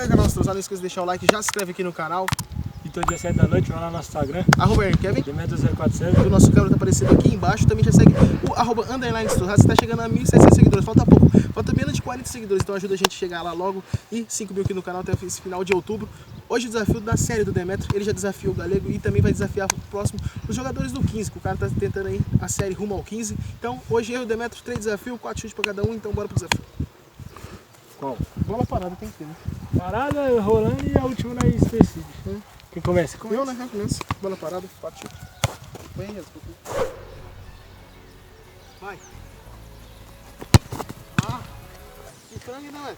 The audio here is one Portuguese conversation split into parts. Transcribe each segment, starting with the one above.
acompanha o canal Astrousado, não esqueça de deixar o like, já se inscreve aqui no canal. E todo dia 7 da noite, vai lá no nosso Instagram. Kevin. Demetrio047. O nosso câmera tá aparecendo aqui embaixo. Também já segue o @Astrousado. Você tá chegando a 1.700 seguidores. Falta pouco. Falta menos de 40 seguidores. Então ajuda a gente a chegar lá logo. E 5 mil aqui no canal até esse final de outubro. Hoje o desafio da série do Demetrio. Ele já desafiou o Galego e também vai desafiar o próximo os jogadores do 15. Que o cara tá tentando aí a série rumo ao 15. Então hoje eu e o Demetrio, 3 desafios, 4 chutes pra cada um. Então bora pro desafio. Qual? Bola parada tem que ter, né? Parada, rolando e a última nós decide. Quem começa? Eu, né? Já começa. Bola parada, 4 chutes. Põe aí, vai. Ah, que frango ainda, velho.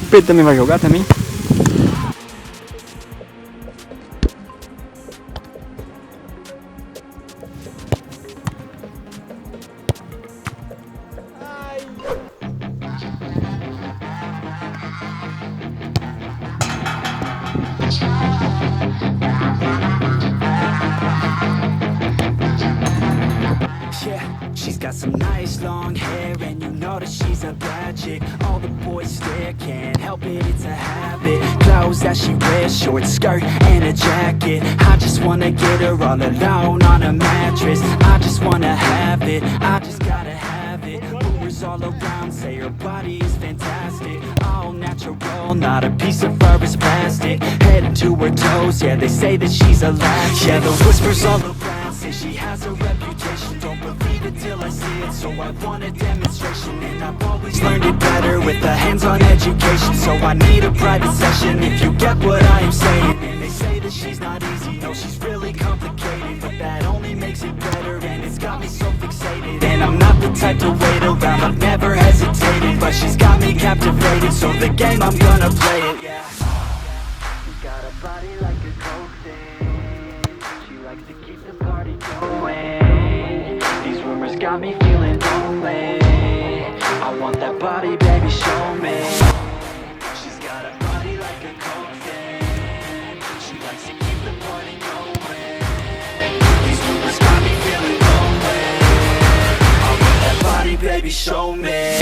O Pedro também vai jogar também? Yeah, she's got some nice long hair, and you know that she's a bad chick. All the boys stare, can't help it, it's a habit. Clothes that she wears, short skirt and a jacket. I just wanna get her all alone on a mattress. I just wanna have it, I just gotta have it. Rumors all around say her body is fantastic. All natural, not a piece of fur is plastic. Head to her toes, yeah, they say that she's a latch. Yeah, the whispers all around say she has a reputation. Don't believe it till I see it, so I want a demonstration. And I've always learned it better with a hands-on education. So I need a private session if you get what I am saying. And they say that she's not easy, no, she's really complicated. But that only makes it better, and it's got me so fixated. And I'm not the type to wait around, I've never hesitated. But she's got me captivated, so the game, I'm gonna play it. Yeah. She got a body like a coke thing. She likes to keep the party going. These rumors got me feeling lonely. I want that body, baby, show me. She's got a body like a coke thing. She likes to keep the party going. These rumors got me feeling lonely. I want that body, baby, show me.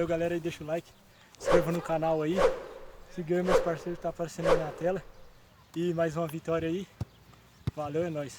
Valeu, galera, aí deixa o like, se inscreva no canal aí. Siga aí meus parceiros que tá aparecendo aí na tela. E mais uma vitória aí. Valeu, é nóis.